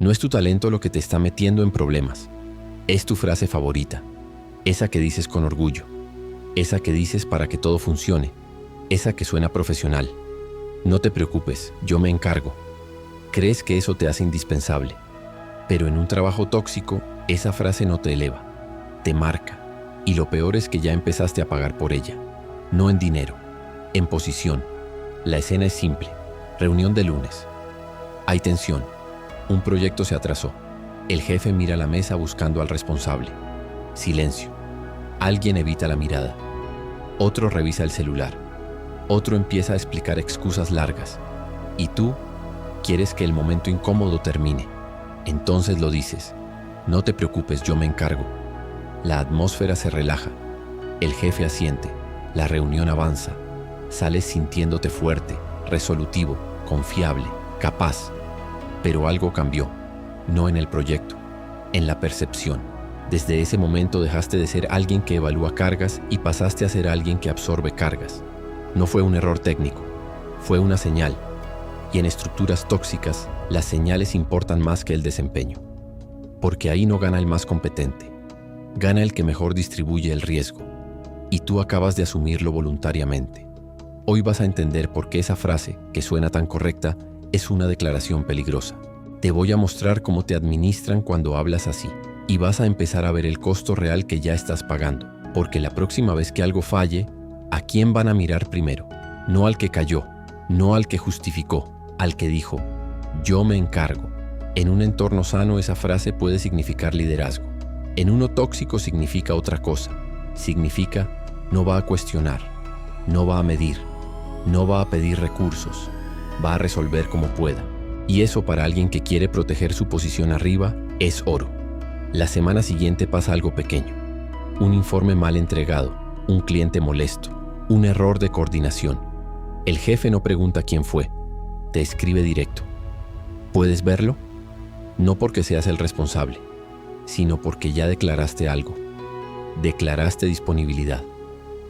No es tu talento lo que te está metiendo en problemas. Es tu frase favorita, esa que dices con orgullo, esa que dices para que todo funcione, esa que suena profesional. No te preocupes, yo me encargo. Crees que eso te hace indispensable, pero en un trabajo tóxico, esa frase no te eleva, te marca, y lo peor es que ya empezaste a pagar por ella. No en dinero, en posición. La escena es simple, reunión de lunes. Hay tensión, un proyecto se atrasó. El jefe mira la mesa buscando al responsable. Silencio. Alguien evita la mirada. Otro revisa el celular. Otro empieza a explicar excusas largas. Y tú quieres que el momento incómodo termine. Entonces lo dices. No te preocupes, yo me encargo. La atmósfera se relaja. El jefe asiente. La reunión avanza. Sales sintiéndote fuerte, resolutivo, confiable, capaz. Pero algo cambió. No en el proyecto, en la percepción. Desde ese momento dejaste de ser alguien que evalúa cargas y pasaste a ser alguien que absorbe cargas. No fue un error técnico, fue una señal. Y en estructuras tóxicas, las señales importan más que el desempeño. Porque ahí no gana el más competente, gana el que mejor distribuye el riesgo. Y tú acabas de asumirlo voluntariamente. Hoy vas a entender por qué esa frase, que suena tan correcta, es una declaración peligrosa. Te voy a mostrar cómo te administran cuando hablas así. Y vas a empezar a ver el costo real que ya estás pagando. Porque la próxima vez que algo falle, ¿a quién van a mirar primero? No al que cayó, no al que justificó, al que dijo, yo me encargo. En un entorno sano esa frase puede significar liderazgo. En uno tóxico significa otra cosa. Significa, no va a cuestionar, no va a medir, no va a pedir recursos, va a resolver como pueda. Y eso para alguien que quiere proteger su posición arriba es oro. La semana siguiente pasa algo pequeño. Un informe mal entregado, un cliente molesto, un error de coordinación. El jefe no pregunta quién fue, te escribe directo. ¿Puedes verlo? No porque seas el responsable, sino porque ya declaraste algo. Declaraste disponibilidad.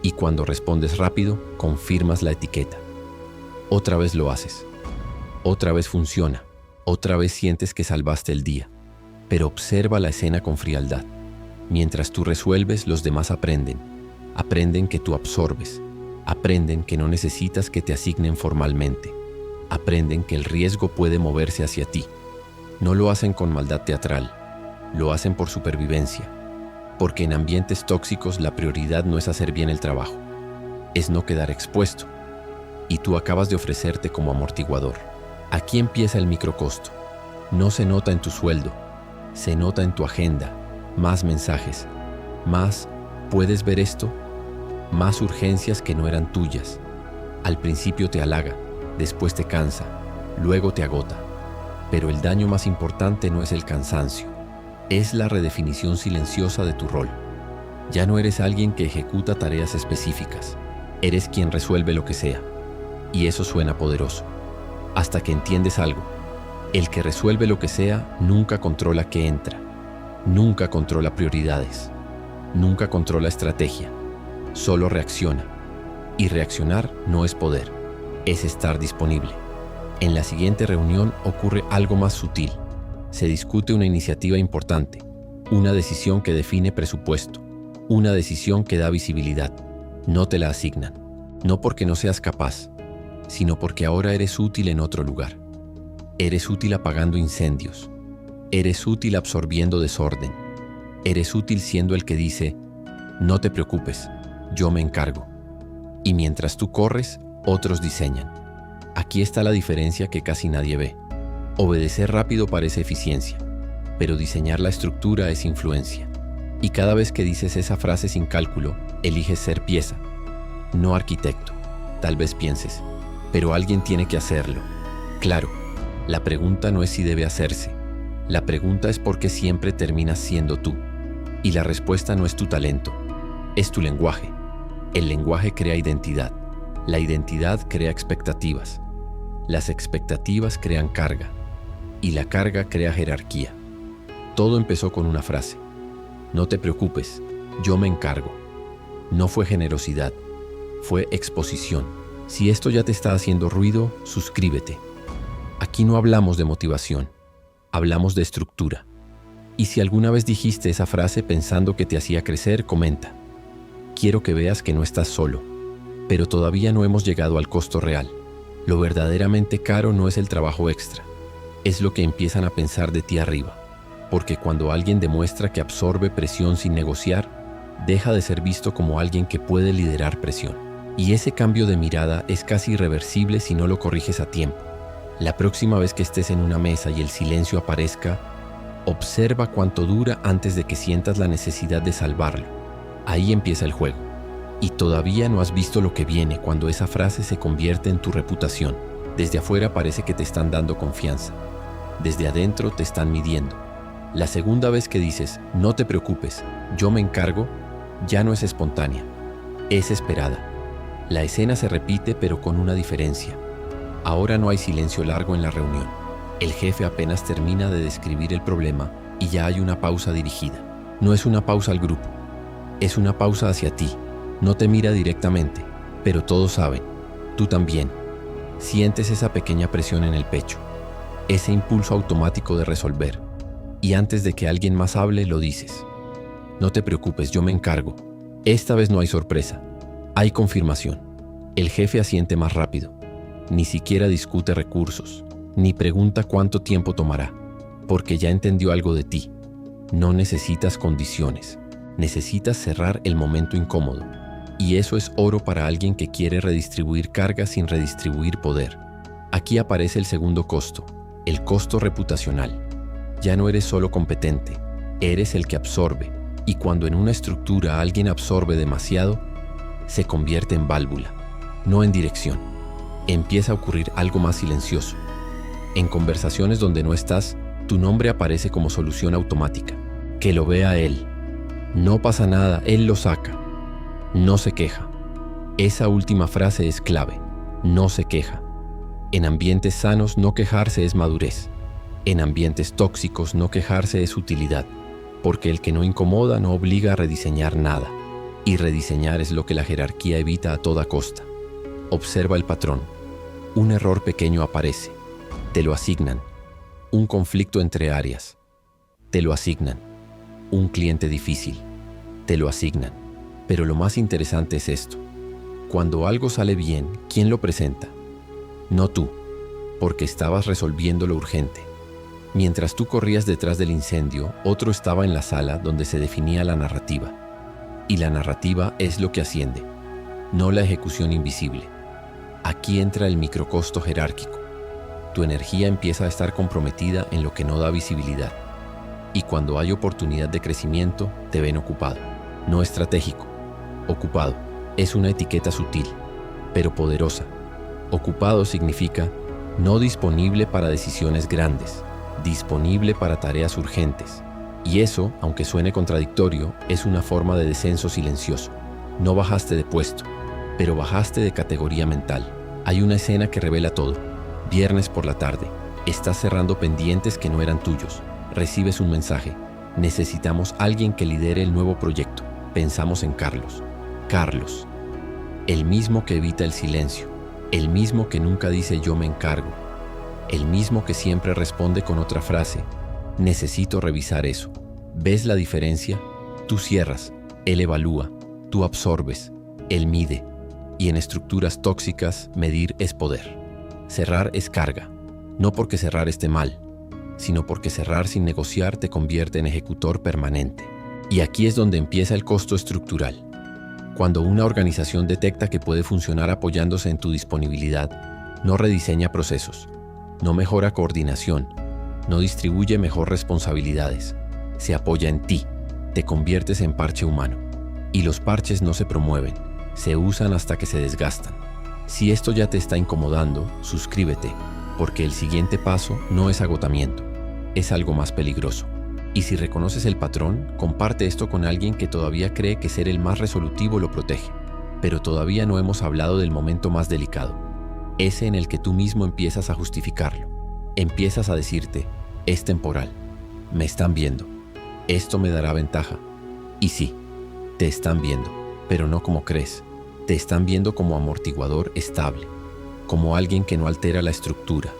Y cuando respondes rápido, confirmas la etiqueta. Otra vez lo haces. Otra vez funciona. Otra vez sientes que salvaste el día. Pero observa la escena con frialdad. Mientras tú resuelves, los demás aprenden. Aprenden que tú absorbes. Aprenden que no necesitas que te asignen formalmente. Aprenden que el riesgo puede moverse hacia ti. No lo hacen con maldad teatral. Lo hacen por supervivencia. Porque en ambientes tóxicos la prioridad no es hacer bien el trabajo. Es no quedar expuesto. Y tú acabas de ofrecerte como amortiguador. Aquí empieza el microcosto. No se nota en tu sueldo. Se nota en tu agenda. Más mensajes. Más, ¿puedes ver esto? Más urgencias que no eran tuyas. Al principio te halaga, después te cansa, luego te agota. Pero el daño más importante no es el cansancio. Es la redefinición silenciosa de tu rol. Ya no eres alguien que ejecuta tareas específicas. Eres quien resuelve lo que sea. Y eso suena poderoso. Hasta que entiendes algo. El que resuelve lo que sea nunca controla qué entra. Nunca controla prioridades. Nunca controla estrategia. Solo reacciona. Y reaccionar no es poder. Es estar disponible. En la siguiente reunión ocurre algo más sutil. Se discute una iniciativa importante, una decisión que define presupuesto, una decisión que da visibilidad. No te la asignan, no porque no seas capaz, sino porque ahora eres útil en otro lugar. Eres útil apagando incendios, eres útil absorbiendo desorden, eres útil siendo el que dice, no te preocupes, yo me encargo. Y mientras tú corres, otros diseñan. Aquí está la diferencia que casi nadie ve. Obedecer rápido parece eficiencia, pero diseñar la estructura es influencia. Y cada vez que dices esa frase sin cálculo, eliges ser pieza, no arquitecto. Tal vez pienses, pero alguien tiene que hacerlo. Claro, la pregunta no es si debe hacerse. La pregunta es por qué siempre terminas siendo tú. Y la respuesta no es tu talento, es tu lenguaje. El lenguaje crea identidad. La identidad crea expectativas. Las expectativas crean carga. Y la carga crea jerarquía. Todo empezó con una frase. No te preocupes, yo me encargo. No fue generosidad, fue exposición. Si esto ya te está haciendo ruido, suscríbete. Aquí no hablamos de motivación, hablamos de estructura. Y si alguna vez dijiste esa frase pensando que te hacía crecer, comenta. Quiero que veas que no estás solo, pero todavía no hemos llegado al costo real. Lo verdaderamente caro no es el trabajo extra, es lo que empiezan a pensar de ti arriba. Porque cuando alguien demuestra que absorbe presión sin negociar, deja de ser visto como alguien que puede liderar presión. Y ese cambio de mirada es casi irreversible si no lo corriges a tiempo. La próxima vez que estés en una mesa y el silencio aparezca, observa cuánto dura antes de que sientas la necesidad de salvarlo. Ahí empieza el juego. Y todavía no has visto lo que viene cuando esa frase se convierte en tu reputación. Desde afuera parece que te están dando confianza. Desde adentro te están midiendo. La segunda vez que dices, no te preocupes, yo me encargo, ya no es espontánea, es esperada. La escena se repite pero con una diferencia. Ahora no hay silencio largo en la reunión. El jefe apenas termina de describir el problema y ya hay una pausa dirigida. No es una pausa al grupo, es una pausa hacia ti. No te mira directamente, pero todos saben, tú también. Sientes esa pequeña presión en el pecho, ese impulso automático de resolver. Y antes de que alguien más hable, lo dices. No te preocupes, yo me encargo. Esta vez no hay sorpresa, hay confirmación. El jefe asiente más rápido. Ni siquiera discute recursos, ni pregunta cuánto tiempo tomará, porque ya entendió algo de ti. No necesitas condiciones, necesitas cerrar el momento incómodo. Y eso es oro para alguien que quiere redistribuir cargas sin redistribuir poder. Aquí aparece el segundo costo, el costo reputacional. Ya no eres solo competente, eres el que absorbe. Y cuando en una estructura alguien absorbe demasiado, se convierte en válvula, no en dirección. Empieza a ocurrir algo más silencioso. En conversaciones donde no estás, tu nombre aparece como solución automática. Que lo vea él. No pasa nada, él lo saca. No se queja. Esa última frase es clave. No se queja. En ambientes sanos, no quejarse es madurez. En ambientes tóxicos, no quejarse es utilidad. Porque el que no incomoda no obliga a rediseñar nada. Y rediseñar es lo que la jerarquía evita a toda costa. Observa el patrón. Un error pequeño aparece. Te lo asignan. Un conflicto entre áreas. Te lo asignan. Un cliente difícil. Te lo asignan. Pero lo más interesante es esto. Cuando algo sale bien, ¿quién lo presenta? No tú, porque estabas resolviendo lo urgente. Mientras tú corrías detrás del incendio, otro estaba en la sala donde se definía la narrativa. Y la narrativa es lo que asciende, no la ejecución invisible. Aquí entra el microcosto jerárquico. Tu energía empieza a estar comprometida en lo que no da visibilidad. Y cuando hay oportunidad de crecimiento, te ven ocupado. No estratégico. Ocupado. Es una etiqueta sutil, pero poderosa. Ocupado significa no disponible para decisiones grandes, disponible para tareas urgentes. Y eso, aunque suene contradictorio, es una forma de descenso silencioso. No bajaste de puesto, pero bajaste de categoría mental. Hay una escena que revela todo. Viernes por la tarde. Estás cerrando pendientes que no eran tuyos. Recibes un mensaje. Necesitamos alguien que lidere el nuevo proyecto. Pensamos en Carlos. Carlos. El mismo que evita el silencio. El mismo que nunca dice yo me encargo. El mismo que siempre responde con otra frase. Necesito revisar eso. ¿Ves la diferencia? Tú cierras. Él evalúa. Tú absorbes. Él mide. Y en estructuras tóxicas, medir es poder. Cerrar es carga. No porque cerrar esté mal, sino porque cerrar sin negociar te convierte en ejecutor permanente. Y aquí es donde empieza el costo estructural. Cuando una organización detecta que puede funcionar apoyándose en tu disponibilidad, no rediseña procesos, no mejora coordinación, no distribuye mejor responsabilidades, se apoya en ti, te conviertes en parche humano. Y los parches no se promueven, se usan hasta que se desgastan. Si esto ya te está incomodando, suscríbete, porque el siguiente paso no es agotamiento, es algo más peligroso. Y si reconoces el patrón, comparte esto con alguien que todavía cree que ser el más resolutivo lo protege. Pero todavía no hemos hablado del momento más delicado, ese en el que tú mismo empiezas a justificarlo. Empiezas a decirte, es temporal, me están viendo, esto me dará ventaja. Y sí, te están viendo, pero no como crees. Te están viendo como amortiguador estable, como alguien que no altera la estructura,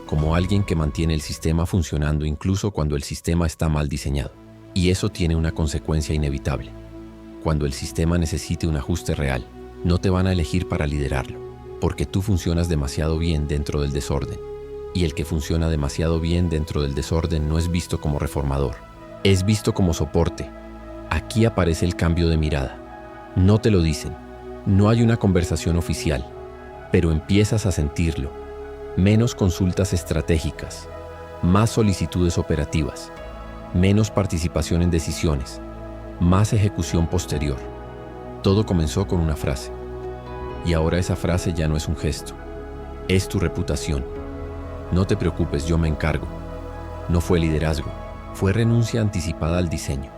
como alguien que mantiene el sistema funcionando incluso cuando el sistema está mal diseñado. Y eso tiene una consecuencia inevitable. Cuando el sistema necesite un ajuste real, no te van a elegir para liderarlo, porque tú funcionas demasiado bien dentro del desorden. Y el que funciona demasiado bien dentro del desorden no es visto como reformador, es visto como soporte. Aquí aparece el cambio de mirada. No te lo dicen, no hay una conversación oficial, pero empiezas a sentirlo. Menos consultas estratégicas, más solicitudes operativas, menos participación en decisiones, más ejecución posterior. Todo comenzó con una frase, y ahora esa frase ya no es un gesto, es tu reputación. No te preocupes, yo me encargo. No fue liderazgo, fue renuncia anticipada al diseño.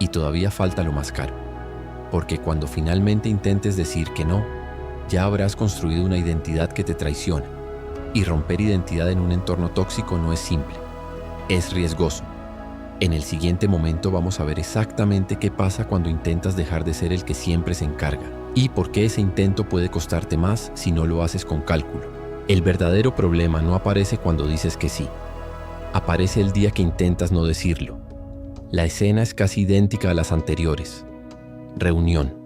Y todavía falta lo más caro, porque cuando finalmente intentes decir que no, ya habrás construido una identidad que te traiciona. Y romper identidad en un entorno tóxico no es simple, es riesgoso. En el siguiente momento vamos a ver exactamente qué pasa cuando intentas dejar de ser el que siempre se encarga y por qué ese intento puede costarte más si no lo haces con cálculo. El verdadero problema no aparece cuando dices que sí, aparece el día que intentas no decirlo. La escena es casi idéntica a las anteriores. Reunión,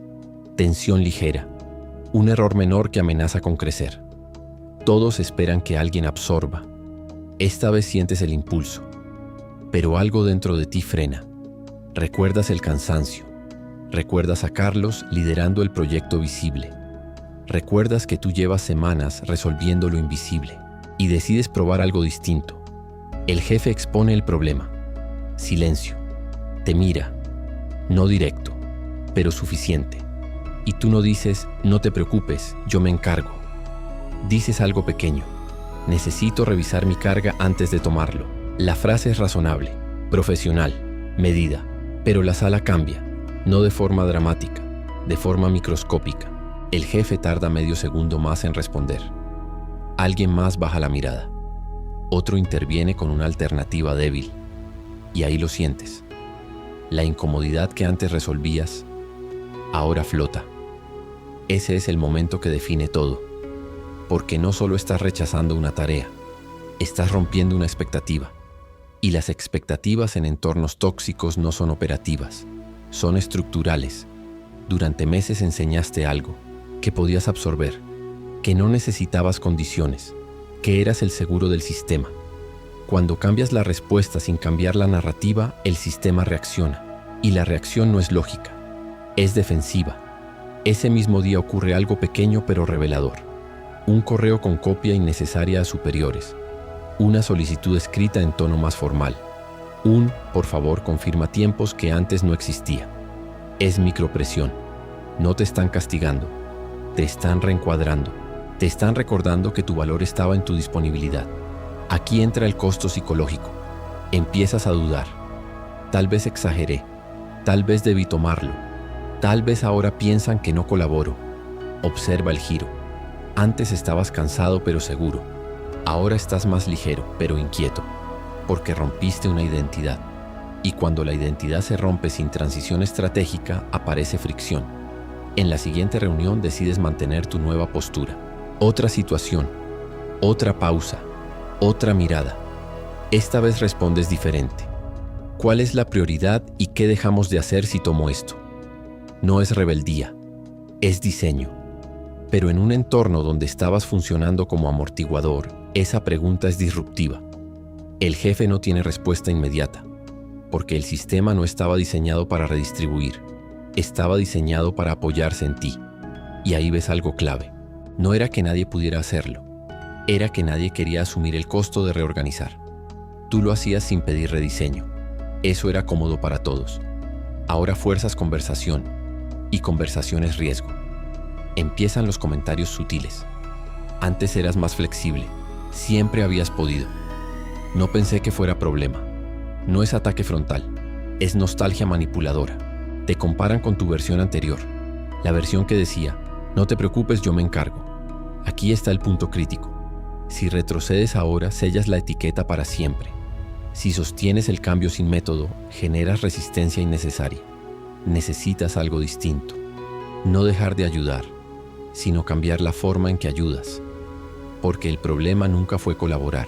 tensión ligera, un error menor que amenaza con crecer. Todos esperan que alguien absorba. Esta vez sientes el impulso, pero algo dentro de ti frena. Recuerdas el cansancio. Recuerdas a Carlos liderando el proyecto visible. Recuerdas que tú llevas semanas resolviendo lo invisible y decides probar algo distinto. El jefe expone el problema. Silencio. Te mira. No directo, pero suficiente. Y tú no dices, no te preocupes, yo me encargo. Dices algo pequeño. Necesito revisar mi carga antes de tomarlo. La frase es razonable, profesional, medida, pero la sala cambia, no de forma dramática, de forma microscópica. El jefe tarda medio segundo más en responder. Alguien más baja la mirada. Otro interviene con una alternativa débil. Y ahí lo sientes. La incomodidad que antes resolvías, ahora flota. Ese es el momento que define todo. Porque no solo estás rechazando una tarea, estás rompiendo una expectativa. Y las expectativas en entornos tóxicos no son operativas, son estructurales. Durante meses enseñaste algo que podías absorber, que no necesitabas condiciones, que eras el seguro del sistema. Cuando cambias la respuesta sin cambiar la narrativa, el sistema reacciona. Y la reacción no es lógica, es defensiva. Ese mismo día ocurre algo pequeño pero revelador. Un correo con copia innecesaria a superiores. Una solicitud escrita en tono más formal. Por favor, confirma tiempos que antes no existía. Es micropresión. No te están castigando. Te están reencuadrando. Te están recordando que tu valor estaba en tu disponibilidad. Aquí entra el costo psicológico. Empiezas a dudar. Tal vez exageré. Tal vez debí tomarlo. Tal vez ahora piensan que no colaboro. Observa el giro. Antes estabas cansado pero seguro. Ahora estás más ligero pero inquieto, porque rompiste una identidad. Y cuando la identidad se rompe sin transición estratégica, aparece fricción. En la siguiente reunión decides mantener tu nueva postura. Otra situación, otra pausa, otra mirada. Esta vez respondes diferente. ¿Cuál es la prioridad y qué dejamos de hacer si tomo esto? No es rebeldía, es diseño. Pero en un entorno donde estabas funcionando como amortiguador, esa pregunta es disruptiva. El jefe no tiene respuesta inmediata, porque el sistema no estaba diseñado para redistribuir, estaba diseñado para apoyarse en ti. Y ahí ves algo clave. No era que nadie pudiera hacerlo, era que nadie quería asumir el costo de reorganizar. Tú lo hacías sin pedir rediseño. Eso era cómodo para todos. Ahora fuerzas conversación, y conversación es riesgo. Empiezan los comentarios sutiles. Antes eras más flexible. Siempre habías podido. No pensé que fuera problema. No es ataque frontal. Es nostalgia manipuladora. Te comparan con tu versión anterior. La versión que decía, no te preocupes, yo me encargo. Aquí está el punto crítico. Si retrocedes ahora, sellas la etiqueta para siempre. Si sostienes el cambio sin método, generas resistencia innecesaria. Necesitas algo distinto. No dejar de ayudar, sino cambiar la forma en que ayudas. Porque el problema nunca fue colaborar,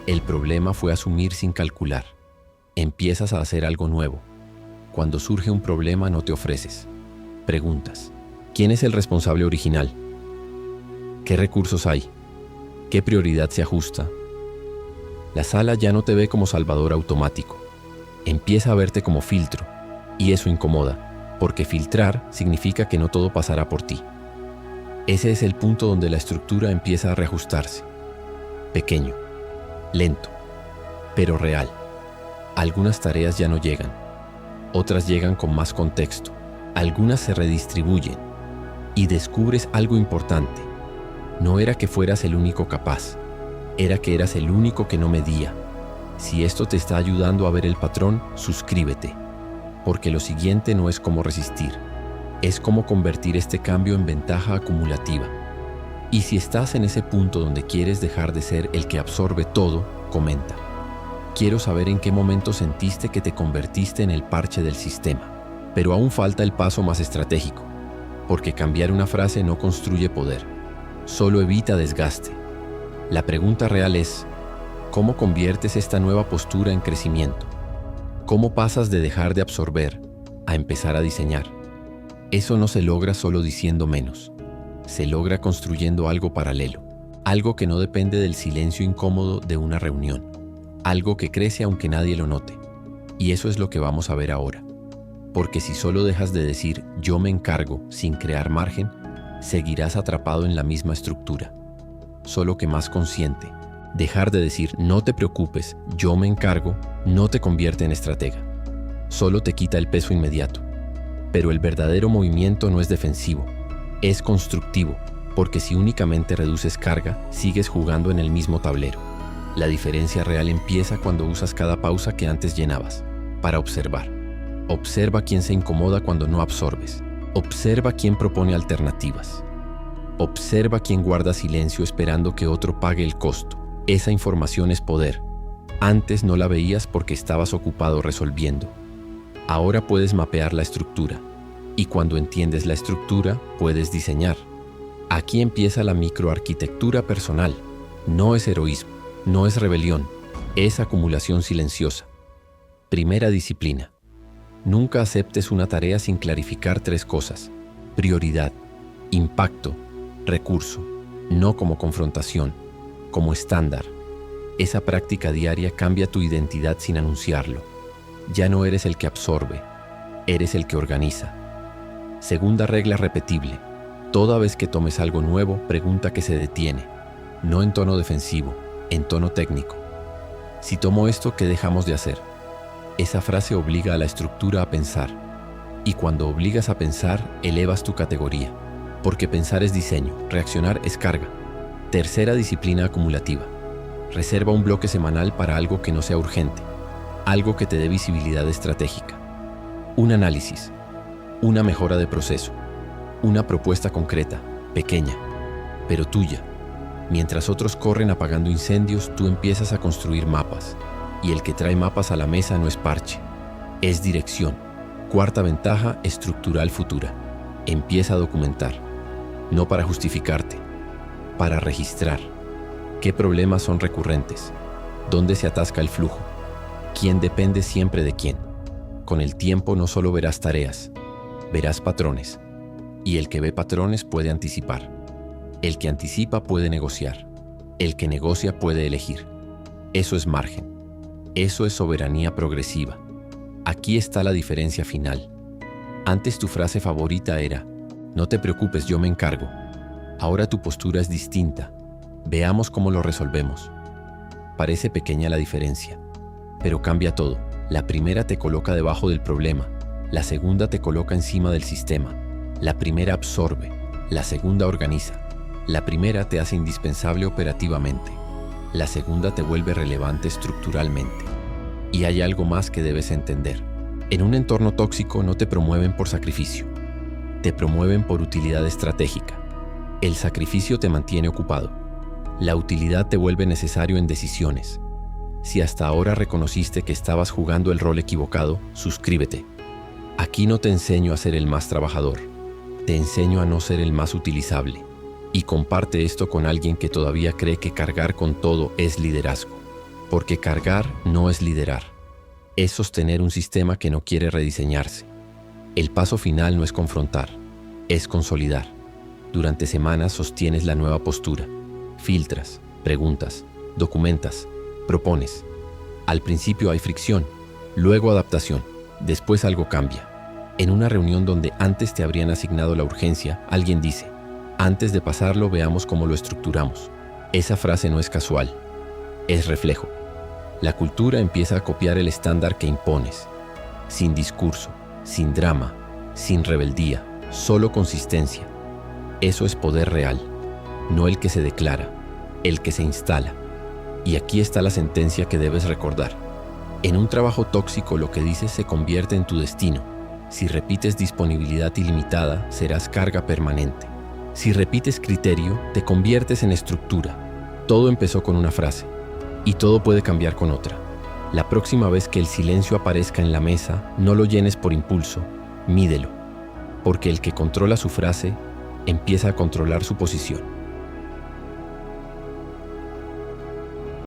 El problema fue asumir sin calcular. Empiezas a hacer algo nuevo. Cuando surge un problema no te ofreces. Preguntas: ¿quién es el responsable original? ¿Qué recursos hay? ¿Qué prioridad se ajusta? La sala ya no te ve como salvador automático. Empieza a verte como filtro, y eso incomoda, porque filtrar significa que no todo pasará por ti. Ese es el punto donde la estructura empieza a reajustarse. Pequeño, lento, pero real. Algunas tareas ya no llegan, otras llegan con más contexto, algunas se redistribuyen, y descubres algo importante. No era que fueras el único capaz, era que eras el único que no medía. Si esto te está ayudando a ver el patrón, suscríbete, porque lo siguiente no es cómo resistir, es cómo convertir este cambio en ventaja acumulativa. Y si estás en ese punto donde quieres dejar de ser el que absorbe todo, comenta: quiero saber en qué momento sentiste que te convertiste en el parche del sistema. Pero aún falta el paso más estratégico, porque cambiar una frase no construye poder, solo evita desgaste. La pregunta real es: ¿cómo conviertes esta nueva postura en crecimiento? ¿Cómo pasas de dejar de absorber a empezar a diseñar? Eso no se logra solo diciendo menos. Se logra construyendo algo paralelo, algo que no depende del silencio incómodo de una reunión, algo que crece aunque nadie lo note. Y eso es lo que vamos a ver ahora. Porque si solo dejas de decir yo me encargo sin crear margen, seguirás atrapado en la misma estructura, solo que más consciente. Dejar de decir no te preocupes, yo me encargo, no te convierte en estratega. Solo te quita el peso inmediato. Pero el verdadero movimiento no es defensivo, es constructivo, porque si únicamente reduces carga, sigues jugando en el mismo tablero. La diferencia real empieza cuando usas cada pausa que antes llenabas, para observar. Observa quién se incomoda cuando no absorbes. Observa quién propone alternativas. Observa quién guarda silencio esperando que otro pague el costo. Esa información es poder. Antes no la veías porque estabas ocupado resolviendo. Ahora puedes mapear la estructura. Y cuando entiendes la estructura, puedes diseñar. Aquí empieza la microarquitectura personal. No es heroísmo, no es rebelión, es acumulación silenciosa. Primera disciplina. Nunca aceptes una tarea sin clarificar 3 cosas: prioridad, impacto, recurso, no como confrontación, como estándar. Esa práctica diaria cambia tu identidad sin anunciarlo. Ya no eres el que absorbe, eres el que organiza. Segunda regla repetible: toda vez que tomes algo nuevo, pregunta qué se detiene, no en tono defensivo, en tono técnico. Si tomo esto, ¿qué dejamos de hacer? Esa frase obliga a la estructura a pensar, y cuando obligas a pensar, elevas tu categoría, porque pensar es diseño, reaccionar es carga. Tercera disciplina acumulativa. Reserva un bloque semanal para algo que no sea urgente, algo que te dé visibilidad estratégica. Un análisis, una mejora de proceso, una propuesta concreta, pequeña, pero tuya. Mientras otros corren apagando incendios, tú empiezas a construir mapas. Y el que trae mapas a la mesa no es parche, es dirección. Cuarta ventaja estructural futura. Empieza a documentar, no para justificarte, para registrar. ¿Qué problemas son recurrentes? ¿Dónde se atasca el flujo? ¿Quién depende siempre de quién? Con el tiempo no solo verás tareas, verás patrones. Y el que ve patrones puede anticipar. El que anticipa puede negociar. El que negocia puede elegir. Eso es margen. Eso es soberanía progresiva. Aquí está la diferencia final. Antes tu frase favorita era no te preocupes, yo me encargo. Ahora tu postura es distinta. Veamos cómo lo resolvemos. Parece pequeña la diferencia, pero cambia todo. La primera te coloca debajo del problema, la segunda te coloca encima del sistema. La primera absorbe, la segunda organiza. La primera te hace indispensable operativamente. La segunda te vuelve relevante estructuralmente. Y hay algo más que debes entender. En un entorno tóxico no te promueven por sacrificio. Te promueven por utilidad estratégica. El sacrificio te mantiene ocupado. La utilidad te vuelve necesario en decisiones. Si hasta ahora reconociste que estabas jugando el rol equivocado, suscríbete. Aquí no te enseño a ser el más trabajador. Te enseño a no ser el más utilizable. Y comparte esto con alguien que todavía cree que cargar con todo es liderazgo. Porque cargar no es liderar, es sostener un sistema que no quiere rediseñarse. El paso final no es confrontar, es consolidar. Durante semanas sostienes la nueva postura, filtras, preguntas, documentas, propones. Al principio hay fricción, luego adaptación, después algo cambia. En una reunión donde antes te habrían asignado la urgencia, alguien dice: antes de pasarlo veamos cómo lo estructuramos. Esa frase no es casual, es reflejo. La cultura empieza a copiar el estándar que impones, sin discurso, sin drama, sin rebeldía, solo consistencia. Eso es poder real, no el que se declara, el que se instala. Y aquí está la sentencia que debes recordar. En un trabajo tóxico lo que dices se convierte en tu destino. Si repites disponibilidad ilimitada, serás carga permanente. Si repites criterio, te conviertes en estructura. Todo empezó con una frase, y todo puede cambiar con otra. La próxima vez que el silencio aparezca en la mesa, no lo llenes por impulso, mídelo. Porque el que controla su frase, empieza a controlar su posición.